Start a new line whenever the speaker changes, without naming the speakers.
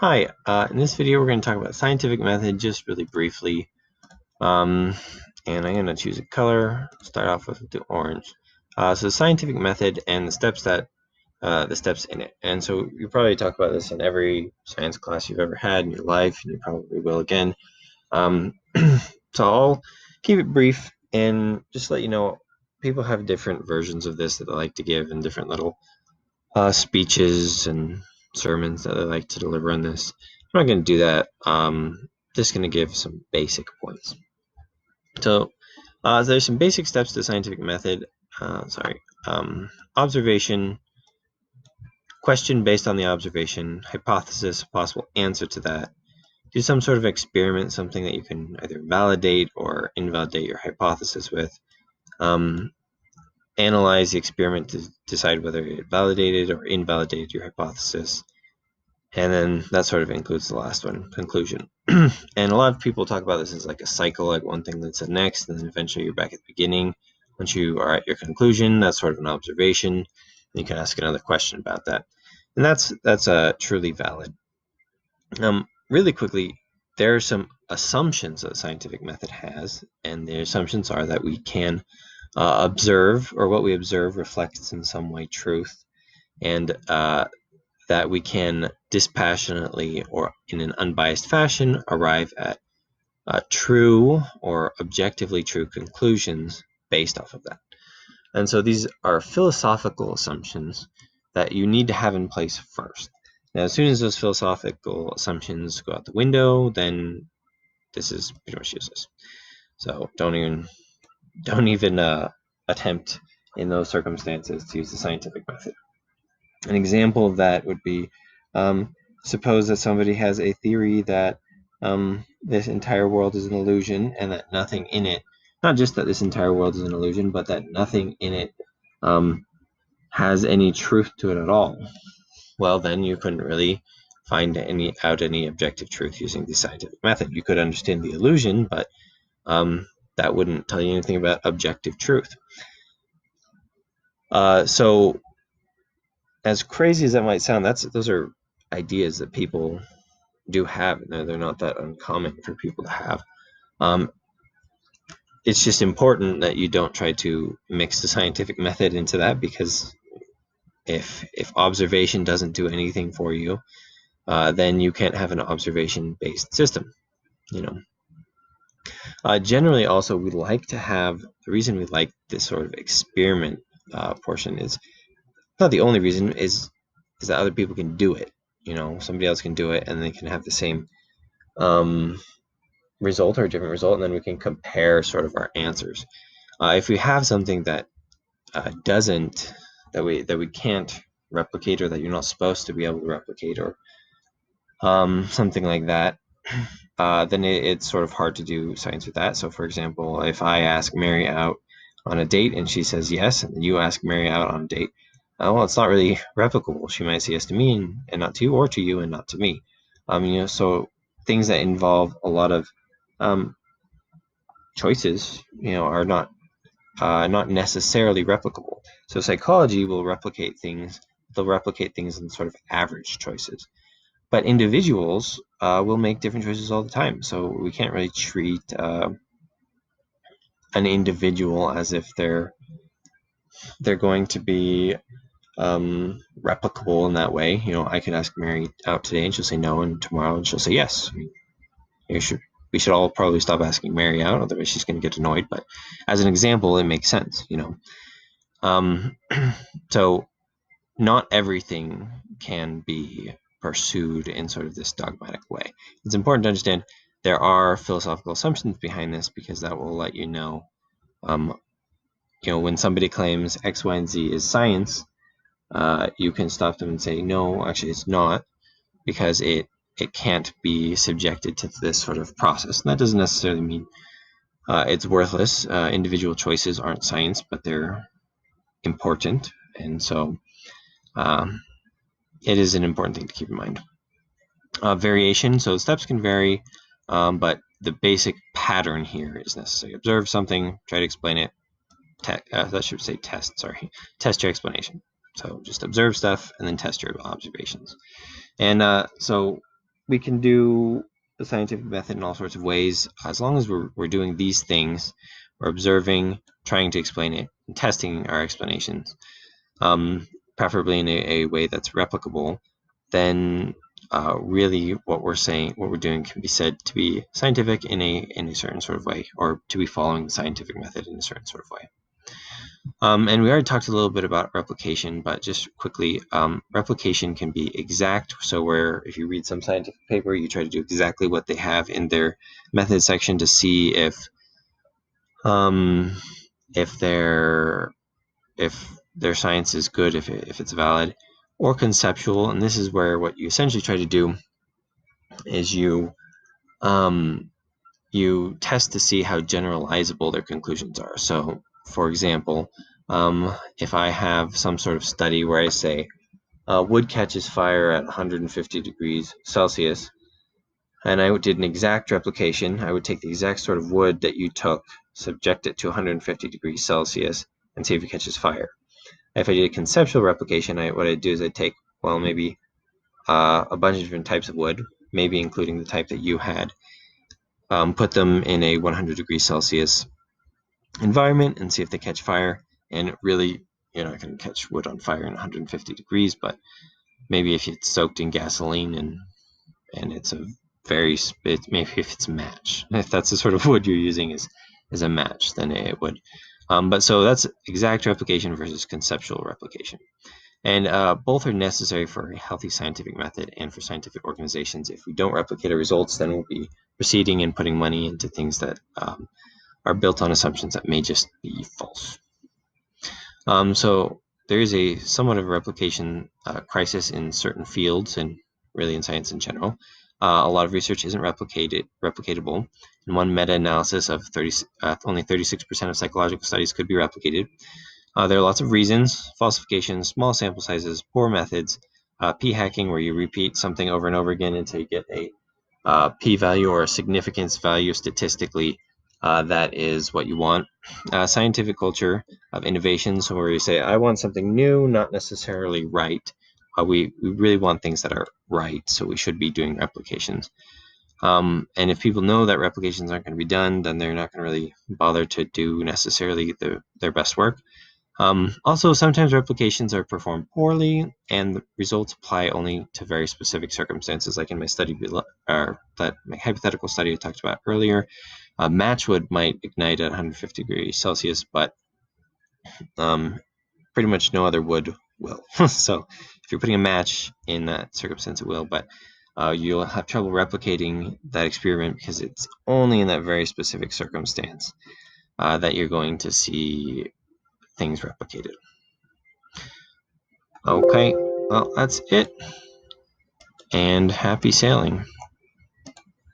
Hi, in this video we're going to talk about scientific method just really briefly. And I'm going to choose a color, start off with the orange. So scientific method and the steps in it. And so you probably talk about this in every science class you've ever had in your life, and you probably will again. So I'll keep it brief and just let you know people have different versions of this that they like to give and different little speeches and sermons that I like to deliver on this. I'm not going to do that. Just going to give some basic points. So there's some basic steps to the scientific method. Observation, question based on the observation, hypothesis, possible answer to that. Do some sort of experiment, something that you can either validate or invalidate your hypothesis with. Analyze the experiment to decide whether it validated or invalidated your hypothesis. And then that sort of includes the last one, conclusion. And a lot of people talk about this as like a cycle, like one thing leads to the next, and then eventually you're back at the beginning. Once you are at your conclusion, that's sort of an observation. And you can ask another question about that. And that's truly valid. Really quickly, there are some assumptions that the scientific method has, and the assumptions are that we can observe, or what we observe reflects in some way truth, and that we can dispassionately or in an unbiased fashion arrive at true or objectively true conclusions based off of that. And so these are philosophical assumptions that you need to have in place first. Now, as soon as those philosophical assumptions go out the window, then this is pretty much useless. So don't even attempt in those circumstances to use the scientific method. An example of that would be, suppose that somebody has a theory that this entire world is an illusion and that nothing in it, not just that this entire world is an illusion, but that nothing in it has any truth to it at all. Well, then you couldn't really find any objective truth using the scientific method. You could understand the illusion, but that wouldn't tell you anything about objective truth. So as crazy as that might sound, those are ideas that people do have, and they're not that uncommon for people to have. It's just important that you don't try to mix the scientific method into that, because if observation doesn't do anything for you, then you can't have an observation-based system. Generally, also, we like to have, the reason we like this sort of experiment portion is not the only reason, is that other people can do it. Somebody else can do it, and they can have the same result or a different result, and then we can compare sort of our answers. If we have something that that we can't replicate, or that you're not supposed to be able to replicate, or something like that, then it's sort of hard to do science with that. So, for example, if I ask Mary out on a date and she says yes, and you ask Mary out on a date, well, it's not really replicable. She might say yes to me and not to you, or to you and not to me. So things that involve a lot of choices, are not necessarily replicable. So psychology will replicate things. They'll replicate things in sort of average choices. But individuals will make different choices all the time. So we can't really treat an individual as if they're going to be replicable in that way. I could ask Mary out today and she'll say no, and tomorrow and she'll say yes. We should all probably stop asking Mary out, otherwise she's going to get annoyed. But as an example, it makes sense. So not everything can be pursued in sort of this dogmatic way. It's important to understand there are philosophical assumptions behind this, because that will let you know, when somebody claims X, Y, and Z is science, you can stop them and say, no, actually it's not, because it can't be subjected to this sort of process. And that doesn't necessarily mean it's worthless. Individual choices aren't science, but they're important, and so it is an important thing to keep in mind. Variation, so steps can vary, but the basic pattern here is necessary. Observe something, try to explain it. That should say test, sorry. Test your explanation. So just observe stuff and then test your observations. And so we can do the scientific method in all sorts of ways. As long as we're doing these things, we're observing, trying to explain it, and testing our explanations, preferably in a way that's replicable, then really what we're saying, what we're doing can be said to be scientific in a certain sort of way, or to be following the scientific method in a certain sort of way. And we already talked a little bit about replication, but just quickly, replication can be exact. So where if you read some scientific paper, you try to do exactly what they have in their method section to see if their science is good, if it's valid, or conceptual. And this is where what you essentially try to do is you test to see how generalizable their conclusions are. So, for example, if I have some sort of study where I say wood catches fire at 150 degrees Celsius, and I did an exact replication, I would take the exact sort of wood that you took, subject it to 150 degrees Celsius, and see if it catches fire. If I did a conceptual replication, what I'd do is I'd take, well, maybe a bunch of different types of wood, maybe including the type that you had, put them in a 100 degrees Celsius environment and see if they catch fire. And really, you're not going to catch wood on fire in 150 degrees, but maybe if it's soaked in gasoline and it's a maybe if it's a match, if that's the sort of wood you're using is a match, then it would. But so that's exact replication versus conceptual replication. And both are necessary for a healthy scientific method and for scientific organizations. If we don't replicate our results, then we'll be proceeding and putting money into things that are built on assumptions that may just be false. So there is a somewhat of a replication crisis in certain fields and really in science in general. A lot of research isn't replicatable. In one meta-analysis of only 36% of psychological studies could be replicated. There are lots of reasons: falsification, small sample sizes, poor methods, p-hacking, where you repeat something over and over again until you get a p-value or a significance value statistically that is what you want. Scientific culture of innovation, so where you say, I want something new, not necessarily right. We really want things that are right, so we should be doing replications. And if people know that replications aren't going to be done, then they're not going to really bother to do necessarily their best work. Also, sometimes replications are performed poorly, and the results apply only to very specific circumstances, like in my study below, or that my hypothetical study I talked about earlier. Matchwood might ignite at 150 degrees Celsius, but pretty much no other wood will. So if you're putting a match in that circumstance, it will, but you'll have trouble replicating that experiment because it's only in that very specific circumstance that you're going to see things replicated. Okay, well, that's it, and happy sailing.